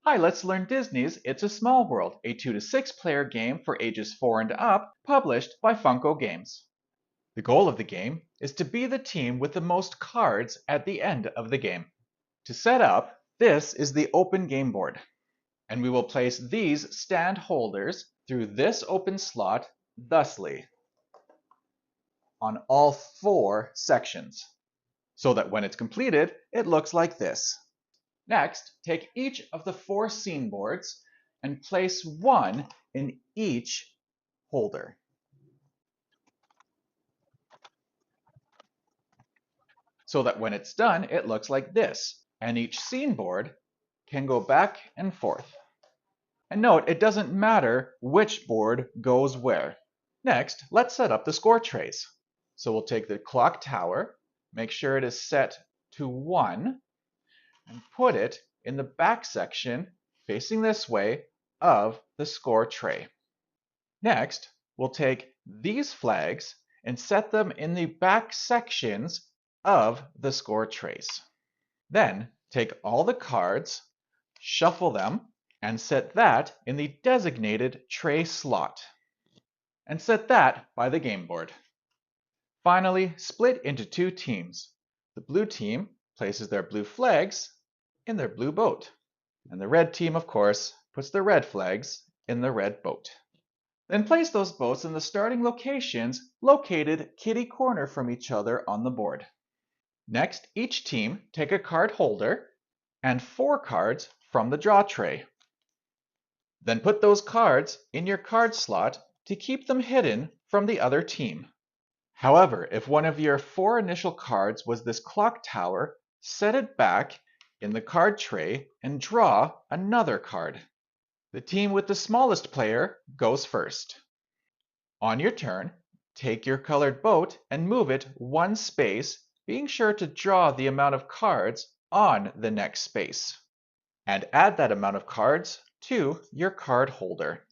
Hi, let's learn Disney's It's a Small World, a 2 to 6 player game for ages 4 and up, published by Funko Games. The goal of the game is to be the team with the most cards at the end of the game. To set up, this is the open game board, and we will place these stand holders through this open slot thusly on all 4 sections, so that when it's completed, it looks like this. Next, take each of the 4 scene boards and place one in each holder. So that when it's done, it looks like this, and each scene board can go back and forth. And note, it doesn't matter which board goes where. Next, let's set up the score trays. So we'll take the clock tower, make sure it is set to 1, and put it in the back section facing this way of the score tray. Next, we'll take these flags and set them in the back sections of the score trays. Then take all the cards, shuffle them, and set that in the designated tray slot. And set that by the game board. Finally, split into 2 teams. The blue team places their blue flags in their blue boat. And the red team, of course, puts their red flags in the red boat. Then place those boats in the starting locations located kitty corner from each other on the board. Next, each team take a card holder and 4 cards from the draw tray. Then put those cards in your card slot to keep them hidden from the other team. However, if one of your 4 initial cards was this clock tower, set it back in the card tray and draw another card. The team with the smallest player goes first. On your turn, take your colored boat and move it 1 space, being sure to draw the amount of cards on the next space. And add that amount of cards to your card holder.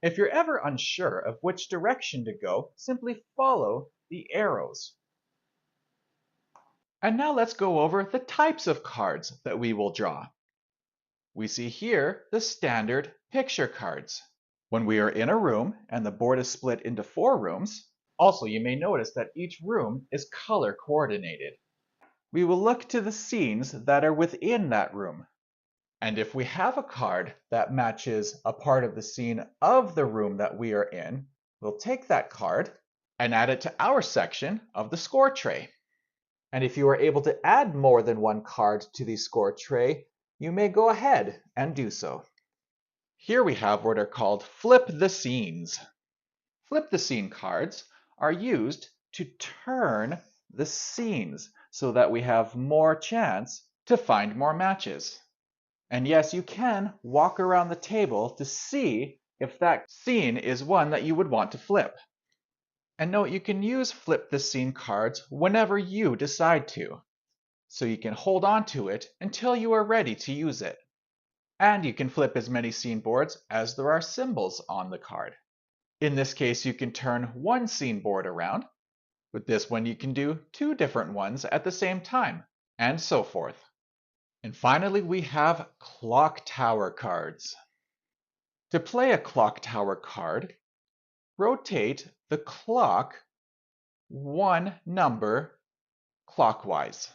If you're ever unsure of which direction to go, simply follow the arrows. And now let's go over the types of cards that we will draw. We see here the standard picture cards. When we are in a room and the board is split into 4 rooms, also you may notice that each room is color coordinated. We will look to the scenes that are within that room. And if we have a card that matches a part of the scene of the room that we are in, we'll take that card and add it to our section of the score tray. And if you are able to add more than 1 card to the score tray, you may go ahead and do so. Here we have what are called flip the scenes. Flip the scene cards are used to turn the scenes so that we have more chance to find more matches. And yes, you can walk around the table to see if that scene is one that you would want to flip. And note, you can use flip the scene cards whenever you decide to. So you can hold on to it until you are ready to use it. And you can flip as many scene boards as there are symbols on the card. In this case, you can turn 1 scene board around. With this one, you can do 2 different ones at the same time, and so forth. And finally, we have clock tower cards. To play a clock tower card, rotate the clock 1 number clockwise.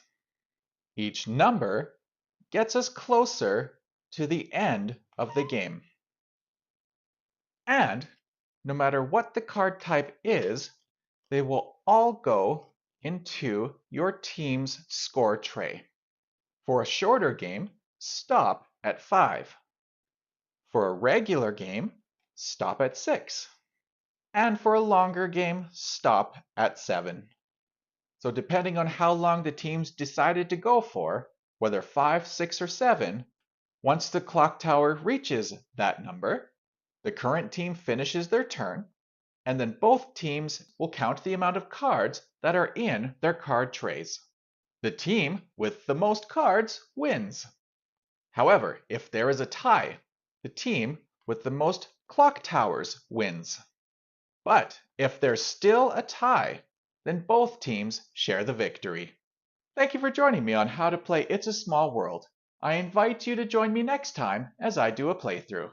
Each number gets us closer to the end of the game. And no matter what the card type is, they will all go into your team's score tray. For a shorter game, stop at 5. For a regular game, stop at 6. And for a longer game, stop at 7. So depending on how long the teams decided to go for, whether 5, 6, or 7, once the clock tower reaches that number, the current team finishes their turn, and then both teams will count the amount of cards that are in their card trays. The team with the most cards wins. However, if there is a tie, the team with the most clock towers wins. But if there's still a tie, then both teams share the victory. Thank you for joining me on how to play It's a Small World. I invite you to join me next time as I do a playthrough.